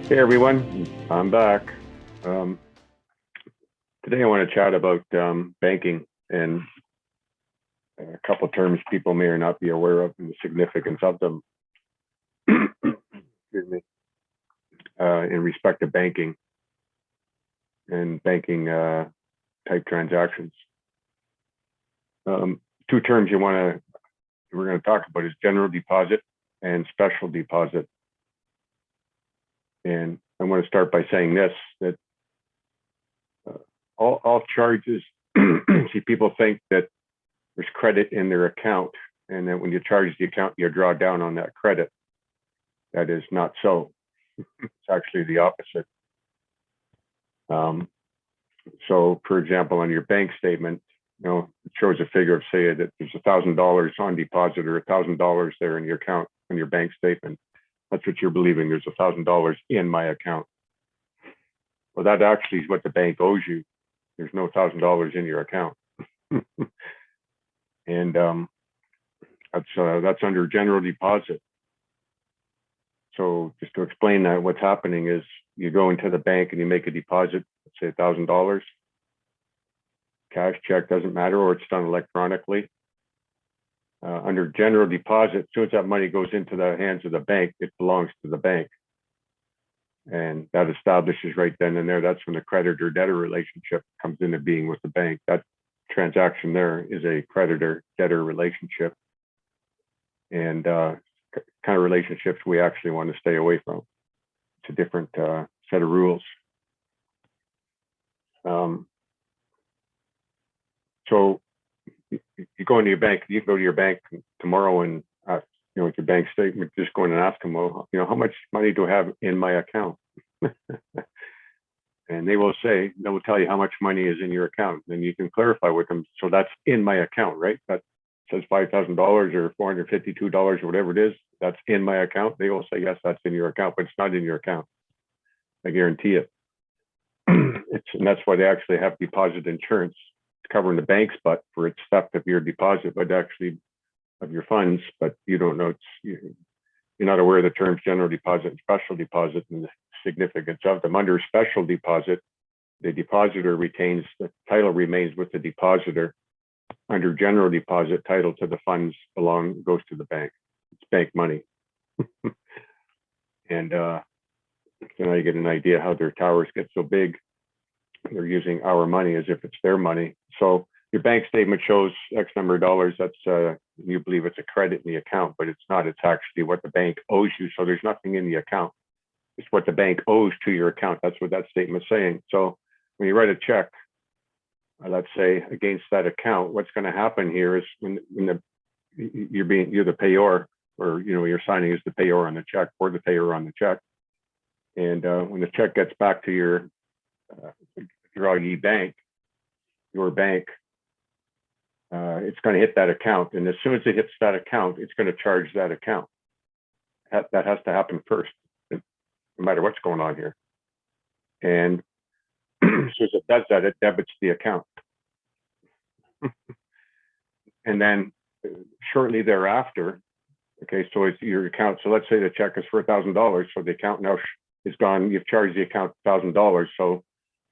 Hey everyone, I'm back. Um, Today I want to chat about banking and a couple of terms people may or not be aware of and the significance of them. Excuse me. In respect to banking and banking type transactions. Two terms we're going to talk about is general deposit and special deposit. And I want to start by saying this, that all charges, see, people think that there's credit in their account, and that when you charge the account, you draw down on that credit. That is not so. It's actually the opposite. So, for example, on your bank statement, it shows a figure of, say, that there's $1,000 on deposit or $1,000 there in your account on your bank statement. That's what you're believing. There's $1,000 in my account. Well, that actually is what the bank owes you. There's no $1,000 in your account. And that's under general deposit. So just to explain that, what's happening is you go into the bank and you make a deposit, let's say $1,000, cash, check, doesn't matter, or it's done electronically. Under general deposit, as soon as that money goes into the hands of the bank, it belongs to the bank. And that establishes right then and there, that's when the creditor-debtor relationship comes into being with the bank. That transaction there is a creditor-debtor relationship, and kind of relationships we actually want to stay away from. It's a different set of rules. So you go into your bank, you can go to your bank tomorrow and with your bank statement, just go in and ask them, well, how much money do I have in my account? And they will tell you how much money is in your account. Then you can clarify with them. So that's in my account, right? That says $5,000 or $452 or whatever it is. That's in my account. They will say, yes, that's in your account, but it's not in your account. I guarantee it. And that's why they actually have deposit insurance. It's covering the bank's butt for its theft of your deposit, but actually of your funds, but you don't know, you're not aware of the terms general deposit and special deposit and the significance of them. Under special deposit, the depositor retains, the title remains with the depositor. Under general deposit, title to the funds goes to the bank. It's bank money. And so now you get an idea how their towers get so big. They're using our money as if it's their money. So your bank statement shows X number of dollars. That's you believe it's a credit in the account, but it's not. It's actually what the bank owes you. So there's nothing in the account. It's what the bank owes to your account. That's what that statement's saying. So when you write a check, let's say against that account, what's going to happen here is when you're the payor, or you're signing as the payor on the check or the payer on the check, and when the check gets back to your bank, your bank, it's going to hit that account, and as soon as it hits that account, it's going to charge that account. That has to happen first, no matter what's going on here. And as soon as it does that, it debits the account. And then shortly thereafter, okay, so it's your account. So let's say the check is for $1,000. So the account now is gone. You've charged the account $1,000. So,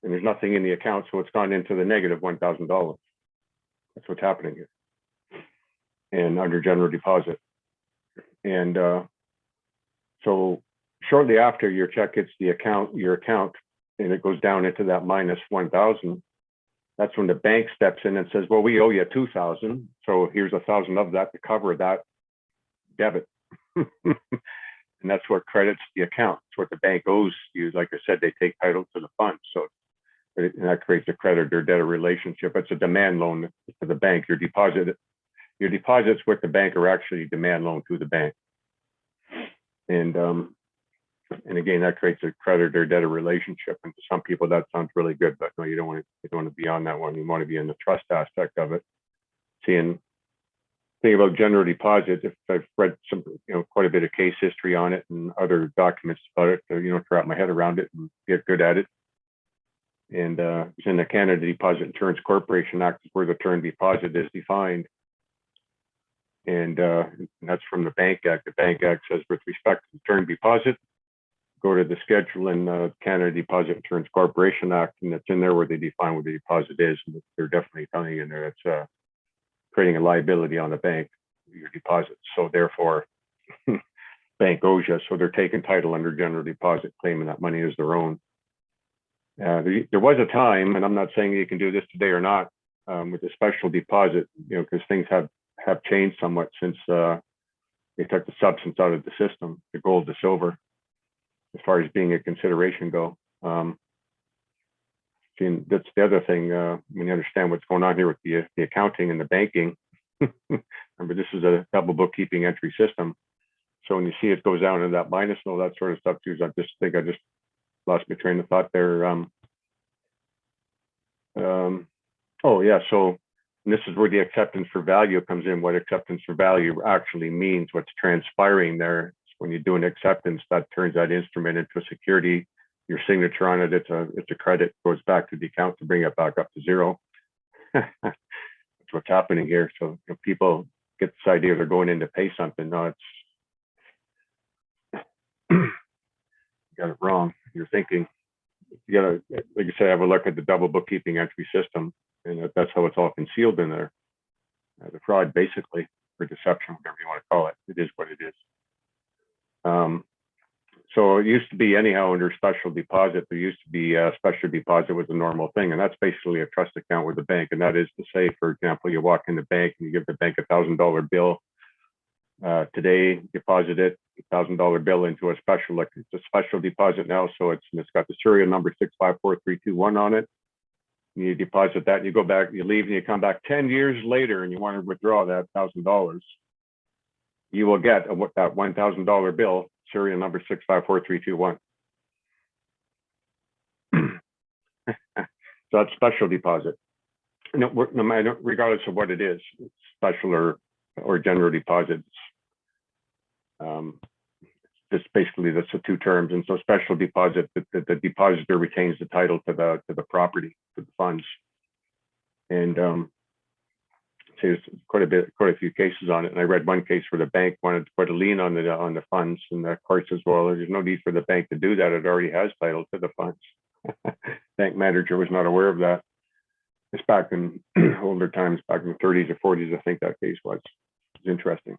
and there's nothing in the account. So it's gone into the negative $1,000. That's what's happening here. And under general deposit. And so shortly after your check hits your account, and it goes down into that minus 1,000, that's when the bank steps in and says, well, we owe you 2,000. So here's 1,000 of that to cover that debit. And that's what credits the account. It's what the bank owes you. Like I said, they take title to the funds. So that creates a creditor-debtor relationship. It's a demand loan to the bank. Your deposits with the bank are actually demand loan to the bank. And again, that creates a creditor-debtor relationship. And to some people, that sounds really good, but no, you don't want to be on that one. You want to be in the trust aspect of it. Think about general deposits. If I've read some, quite a bit of case history on it and other documents about it, to wrap my head around it and get good at it. And it's in the Canada Deposit Insurance Corporation Act where the term deposit is defined. And that's from the Bank Act. The Bank Act says with respect to the term deposit, go to the schedule in the Canada Deposit Insurance Corporation Act, and it's in there where they define what the deposit is. And they're definitely telling you in there it's creating a liability on the bank, your deposits. So therefore, bank owes you. So they're taking title under general deposit, claiming that money is their own. There was a time, and I'm not saying you can do this today or not, with the special deposit, because things have changed somewhat since they took the substance out of the system, the gold to silver, as far as being a consideration go. That's the other thing, when you understand what's going on here with the accounting and the banking. Remember, this is a double bookkeeping entry system. So when you see it goes down to that minus and all that sort of stuff too, I just lost my train of thought there. Oh yeah, so this is where the acceptance for value comes in. What acceptance for value actually means, what's transpiring there. When you do an acceptance, that turns that instrument into a security. Your signature on it, it's a credit, goes back to the account to bring it back up to zero. That's what's happening here. So people get this idea they're going in to pay something. No, it's you got it wrong. You're thinking you gotta, like you say, have a look at the double bookkeeping entry system, and that's how it's all concealed in there. The fraud, basically, or deception, whatever you want to call it. It is what it is. So it used to be anyhow under special deposit, there used to be a special deposit was a normal thing. And that's basically a trust account with the bank. And that is to say, for example, you walk in the bank and you give the bank $1,000 bill. Today, deposit it, $1,000 bill into a special, like it's a special deposit now. So it's got the serial number 654321 on it. You deposit that, and you go back, you leave, and you come back 10 years later and you want to withdraw that $1,000. You will get that $1,000 bill, serial number 654321. So that's special deposit. No matter, regardless of what it is, special or general deposits. Just basically that's the two terms. And so special deposit, the depositor retains the title to the property, to the funds. And so there's quite a few cases on it. And I read one case where the bank wanted to put a lien on the funds, and the court says, well, there's no need for the bank to do that. It already has title to the funds. Bank manager was not aware of that. It's back in older times, back in the 30s or 40s, I think that case was. It's interesting.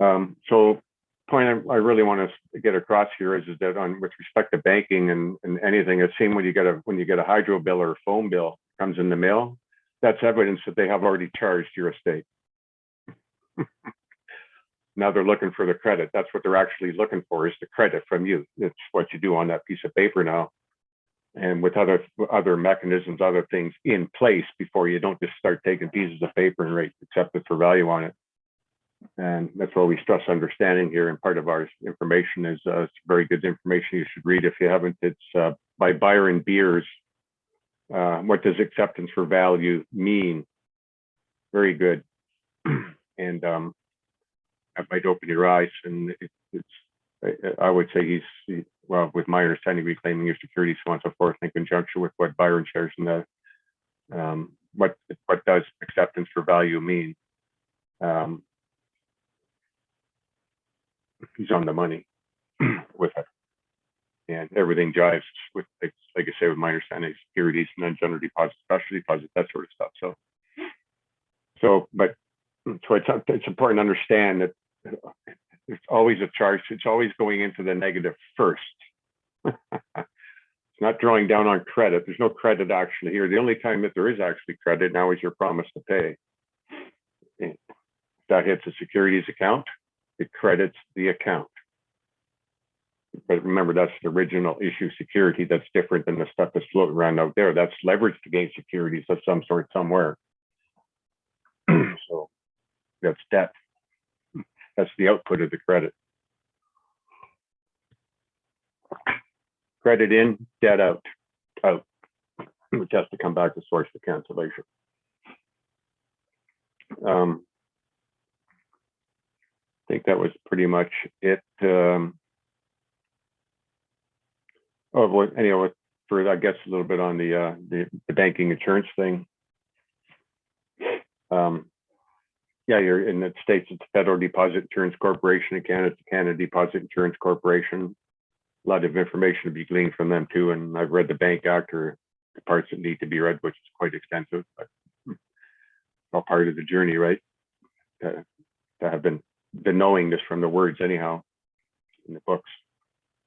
So point I really want to get across here is that with respect to banking and anything, it's seen when you get a hydro bill or a phone bill comes in the mail, that's evidence that they have already charged your estate. Now they're looking for the credit. That's what they're actually looking for, is the credit from you. It's what you do on that piece of paper now. And with other mechanisms, other things in place before you don't just start taking pieces of paper and write acceptance for value on it. And that's why we stress understanding here. And part of our information is very good information you should read if you haven't. It's by Byron Beers. What does acceptance for value mean? Very good. And that might open your eyes. And I would say well, with my understanding, reclaiming your securities, so on and so forth, in conjunction with what Byron shares in the what does acceptance for value mean? He's on the money with it, and everything jives with, like I say, with my understanding, securities and then general deposits, special deposits, that sort of stuff. So it's important to understand that there's always a charge. It's always going into the negative first. It's not drawing down on credit. There's no credit actually here. The only time that there is actually credit now is your promise to pay. If that hits a securities account, it credits the account. But remember, that's the original issue security. That's different than the stuff that's floating around out there. That's leveraged against securities of some sort somewhere. So that's debt. That's the output of the credit. Credit in, debt out. Which has to come back to source the cancellation. I think that was pretty much it. Anyway, for I guess a little bit on the banking insurance thing. Yeah, you're in the States, it's Federal Deposit Insurance Corporation. In Canada, it's Canada Deposit Insurance Corporation. a lot of information to be gleaned from them too. And I've read the Bank Act, or the parts that need to be read, which is quite extensive, but it's all part of the journey, right? To have been the knowing this from the words anyhow, in the books,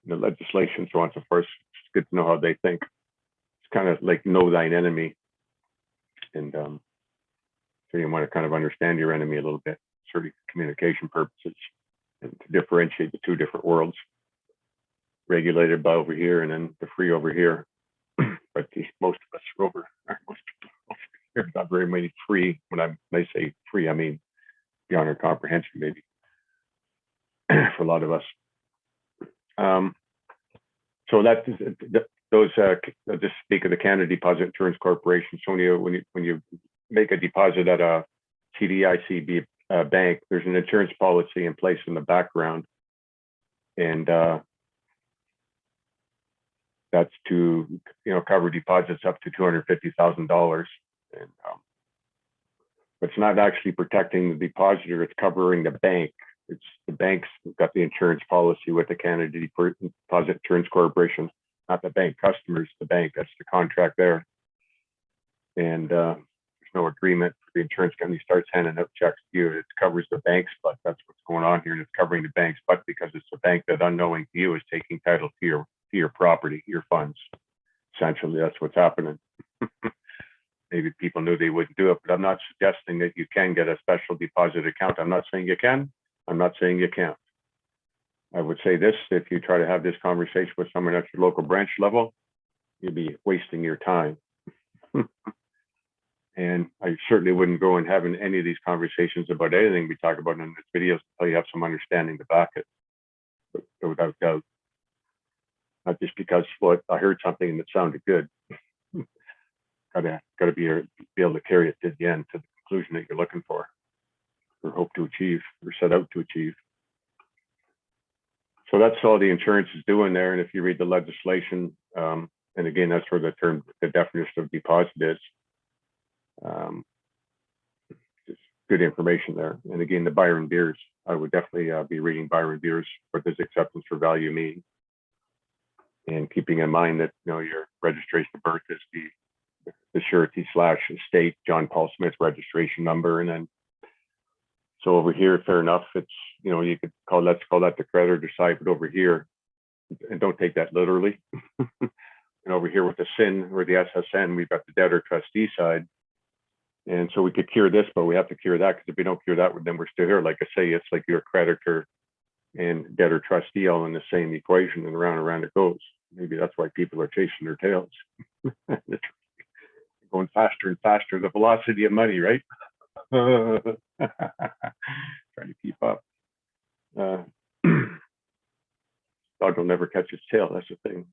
in the legislation, so on and so forth. It's good to know how they think. It's kind of like know thine enemy. And so you want to kind of understand your enemy a little bit, sort of communication purposes, and to differentiate the two different worlds, regulated by over here and then the free over here. But most of us are most people over here, not very many free. When I say free, I mean beyond our comprehension, maybe, for a lot of us. So that those I'll just speak of the Canada Deposit Insurance Corporation. So when you make a deposit at a CDIC bank, there's an insurance policy in place in the background, and that's to cover deposits up to $250,000, and but it's not actually protecting the depositor; it's covering the bank. It's the bank's got the insurance policy with the Canada Deposit Insurance Corporation, not the bank customers. The bank, that's the contract there, and there's no agreement. The insurance company starts handing out checks to you. It covers the bank's butt. That's what's going on here, and it's covering the bank's butt because it's the bank that, unknowing to you, is taking title to your property, your funds. Essentially, that's what's happening. Maybe people knew they wouldn't do it, but I'm not suggesting that you can get a special deposit account. I'm not saying you can. I'm not saying you can't. I would say this: if you try to have this conversation with someone at your local branch level, you'd be wasting your time. And I certainly wouldn't go and having any of these conversations about anything we talk about in this video until you have some understanding to back it, but without doubt. Not just because I heard something and it sounded good. Gotta be able to carry it to the end, to the conclusion that you're looking for, or hope to achieve, or set out to achieve. So that's all the insurance is doing there. And if you read the legislation, and again, that's where the definition of deposit is. Just good information there. And again, the Byron Beers, I would definitely be reading Byron Beers. What does acceptance for value mean? And keeping in mind that your registration of birth is the surety / estate, John Paul Smith registration number, and then so over here, fair enough. It's you could let's call that the creditor side, but over here, and don't take that literally. And over here with the SIN or the SSN, we've got the debtor trustee side. And so we could cure this, but we have to cure that, because if we don't cure that, then we're still here. Like I say, it's like your creditor and debtor trustee all in the same equation, and around it goes. Maybe that's why people are chasing their tails. Going faster and faster, the velocity of money, right? Trying to keep up. Dog will never catch its tail. That's the thing.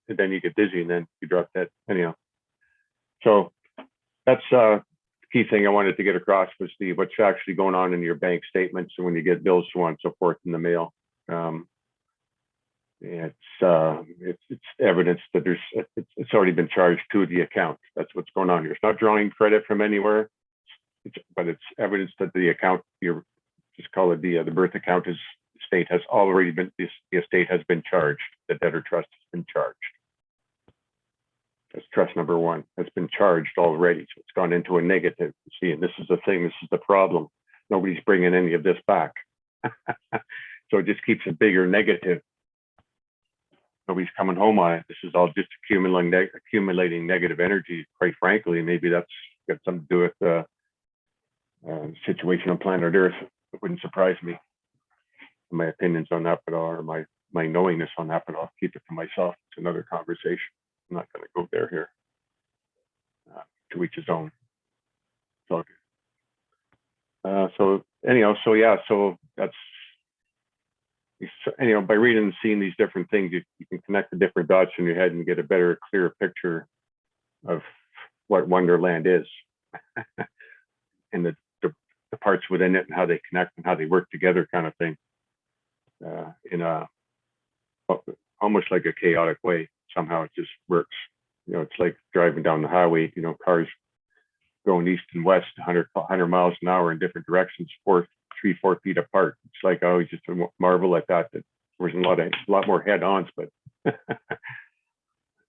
And then you get dizzy, and then you drop that. Anyhow, so that's the key thing I wanted to get across was what's actually going on in your bank statements, and when you get bills, so on and so forth in the mail. It's evidence that it's already been charged to the account. That's what's going on here. It's not drawing credit from anywhere, but it's evidence that the account, just call it the birth account, estate has already been, the estate has been charged. The debtor trust has been charged. That's trust number one. Has been charged already, so it's gone into a negative. See, and this is the thing. This is the problem. Nobody's bringing any of this back, so it just keeps a bigger negative. Nobody's coming home on it. This is all just accumulating negative energy. Quite frankly, maybe that's got something to do with the situation on planet Earth. It wouldn't surprise me. My opinions on that, but or my knowingness on that, but I'll keep it to myself. It's another conversation. I'm not going to go there here. To each his own. It's all good. So anyhow, so that's. By reading and seeing these different things, you can connect the different dots in your head and get a better, clearer picture of what Wonderland is, and the parts within it, and how they connect and how they work together, kind of thing, in a almost like a chaotic way. Somehow it just works. It's like driving down the highway. Cars going east and west, 100 miles an hour in different directions, 4 feet apart. It's like I always just marvel at that There was a lot more head-ons, but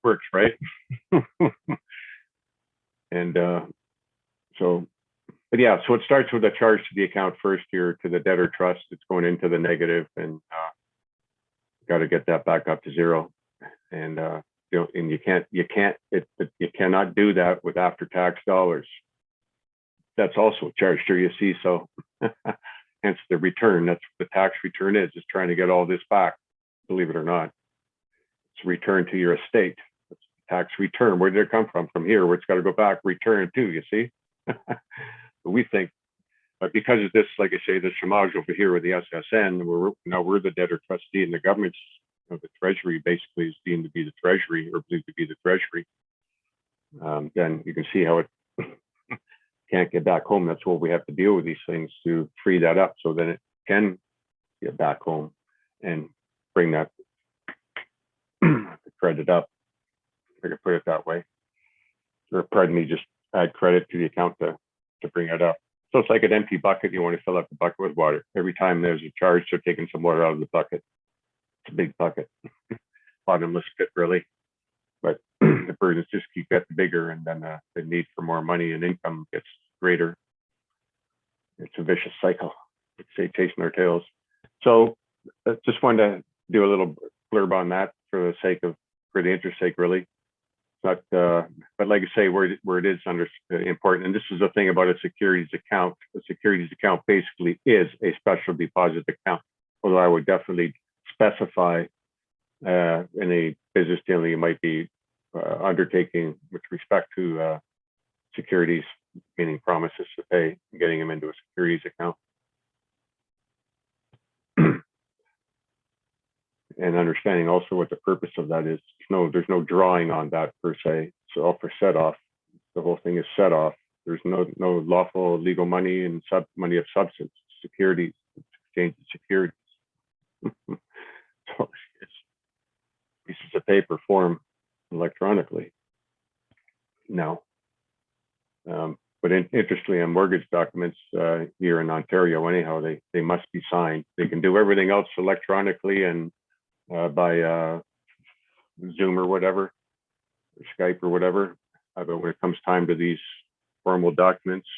works, right? And so, but yeah, so it starts with a charge to the account first here to the debtor trust. It's going into the negative, and got to get that back up to zero. And and you cannot do that with after-tax dollars. That's also charged to your C. So hence the return. That's what the tax return is trying to get all this back, believe it or not. It's return to your estate. It's tax return. Where did it come from? From here, where it's got to go back, return to, you see? But we think, but because of this, like I say, the chômage over here with the SSN, we're the debtor trustee, and the government's, the Treasury basically is deemed to be the Treasury, or believed to be the Treasury. Then you can see how it can't get back home. That's what we have to deal with these things to free that up, so then it can get back home and bring that credit up. If I could put it that way, or pardon me, just add credit to the account to bring it up. So it's like an empty bucket. You want to fill up the bucket with water. Every time there's a charge, they're taking some water out of the bucket. It's a big bucket, bottomless pit, really. But the burdens just keep getting bigger, and then the need for more money and income gets greater. It's a vicious cycle. Let's say chasing our tails. So I just wanted to do a little blurb on that for the interest sake, really. But like I say, where it is important, and this is the thing about a securities account. A securities account basically is a special deposit account. Although I would definitely specify any business deal you might be undertaking with respect to securities, meaning promises to pay, and getting them into a securities account. And understanding also what the purpose of that is. There's no drawing on that per se. So all for set off. The whole thing is set off. There's no lawful legal money and money of substance. Securities, exchange of securities. So it's pieces of paper form electronically. No. But interestingly, on mortgage documents here in Ontario, anyhow, they must be signed. They can do everything else electronically and by Zoom or whatever, or Skype or whatever. But when it comes time to these formal documents,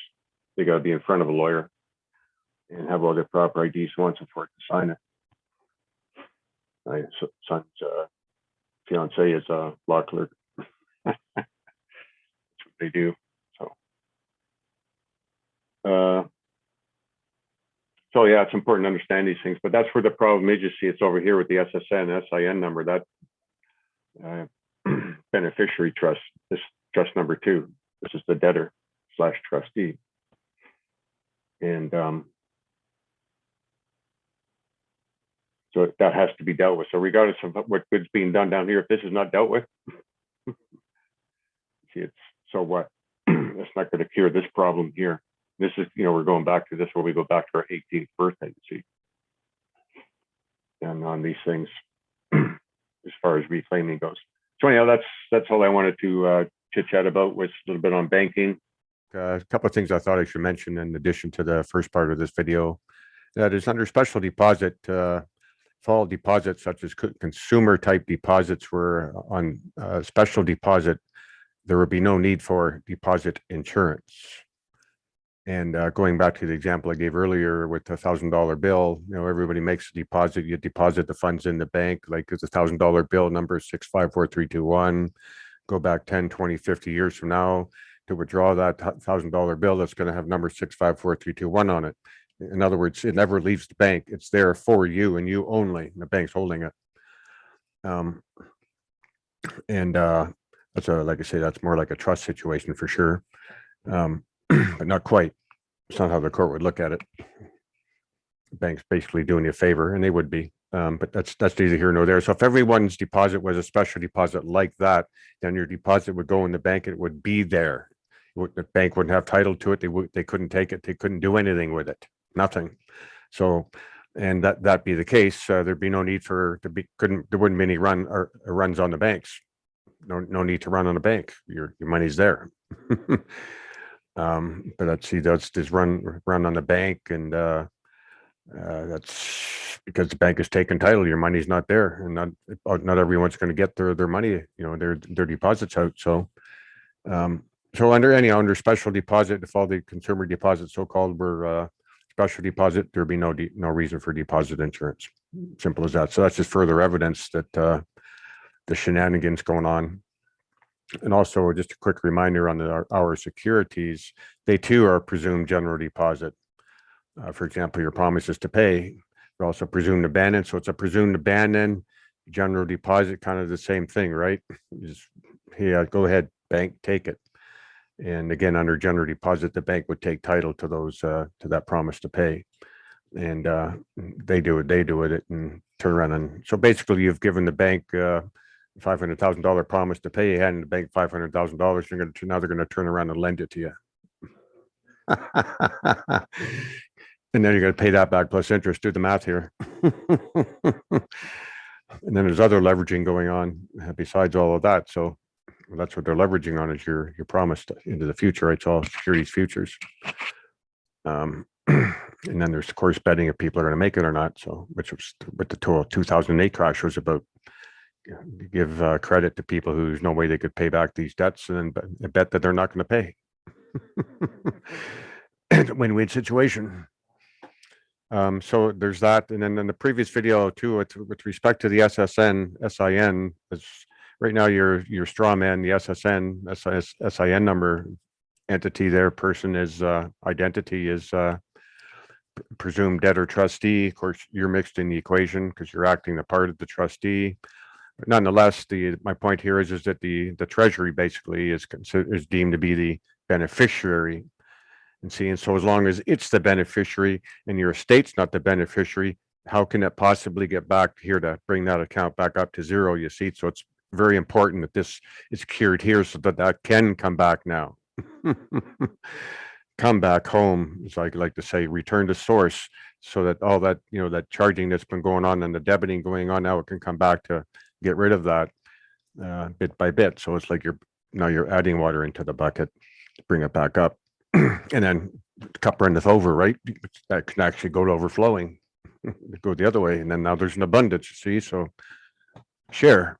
they got to be in front of a lawyer and have all their proper IDs, so on and so forth, to sign it. My son's fiance is a law clerk. That's what they do. So yeah, it's important to understand these things, but that's where the problem is. You see, it's over here with the SSN, SIN number, that beneficiary trust, this trust number 2. This is the debtor / trustee. And so that has to be dealt with. So regardless of what good's being done down here, if this is not dealt with, see, it's so what? It's not going to cure this problem here. This is, we're going back to this where we go back to our 18th birthday, you see. And on these things, as far as reclaiming goes. So anyhow, that's all I wanted to chit chat about, was a little bit on banking. A couple of things I thought I should mention in addition to the first part of this video. That is under special deposit, fall deposits such as consumer type deposits were on special deposit. There would be no need for deposit insurance. And going back to the example I gave earlier with the $1,000 bill, everybody makes a deposit. You deposit the funds in the bank, like it's $1,000 bill number 654321. Go back 10, 20, 50 years from now to withdraw that $1,000 bill that's going to have number 654321 on it. In other words, it never leaves the bank. It's there for you and you only. And the bank's holding it. That's like I say, that's more like a trust situation for sure. But not quite. It's not how the court would look at it. The bank's basically doing you a favor, and they would be. But that's neither here nor there. So if everyone's deposit was a special deposit like that, then your deposit would go in the bank. It would be there. The bank wouldn't have title to it. They couldn't take it. They couldn't do anything with it. Nothing. So, and that be the case, there'd be no need there wouldn't be any runs on the banks. No need to run on a bank. Your money's there. But that's run on the bank, and that's because the bank has taken title, your money's not there, and not everyone's going to get their money, their deposits out. So so under special deposit, defaulted consumer deposit, so-called, where special deposit, there'd be no reason for deposit insurance. Simple as that. So that's just further evidence that the shenanigans going on. And also, just a quick reminder on our securities, they too are presumed general deposit. For example, your promises to pay, they're also presumed abandoned. So it's a presumed abandoned general deposit, kind of the same thing, right? Just, yeah, go ahead, bank, take it. And again, under general deposit, the bank would take title to those to that promise to pay, and they do it and turn around. And so basically, you've given the bank $500,000 promise to pay. You hand the bank $500,000. Now they're going to turn around and lend it to you, and then you're going to pay that back plus interest. Do the math here. And then there's other leveraging going on besides all of that. So that's what they're leveraging on, is your promise into the future, right? It's all securities futures. And then there's, of course, betting if people are going to make it or not. So, which was what the 2008 crash was about. Give credit to people who's no way they could pay back these debts, and then bet that they're not going to pay. It's a win-win situation. So there's that. And then in the previous video too, with respect to the SIN, is right now your straw man, the SIN number, entity there, person is identity is presumed debtor trustee. Of course, you're mixed in the equation because you're acting the part of the trustee. But nonetheless, my point here is that the treasury basically is deemed to be the beneficiary. And so as long as it's the beneficiary and your estate's not the beneficiary, how can it possibly get back here to bring that account back up to zero? You see, so it's very important that this is cured here so that can come back now. Come back home, as I like to say, return to source, so that all that, that charging that's been going on and the debiting going on, now it can come back to get rid of that bit by bit. So it's like you're adding water into the bucket to bring it back up. And then the cup runneth over, right? That can actually go to overflowing, go the other way. And then now there's an abundance, you see, so share.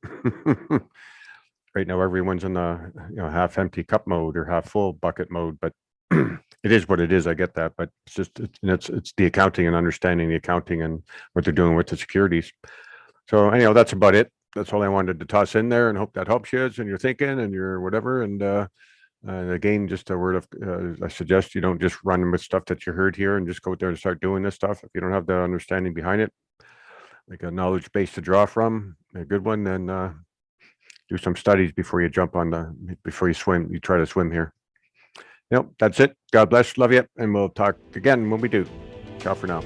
Right now, everyone's in the half empty cup mode or half full bucket mode, but it is what it is. I get that, but it's just, it's the accounting and understanding the accounting and what they're doing with the securities. So anyhow, that's about it. That's all I wanted to toss in there, and hope that helps you and your thinking and your whatever. And again, just a word of, I suggest you don't just run with stuff that you heard here and just go out there and start doing this stuff. If you don't have the understanding behind it, like a knowledge base to draw from, a good one, then do some studies before you jump on before you try to swim here. That's it. God bless, love you, and we'll talk again when we do. Ciao for now.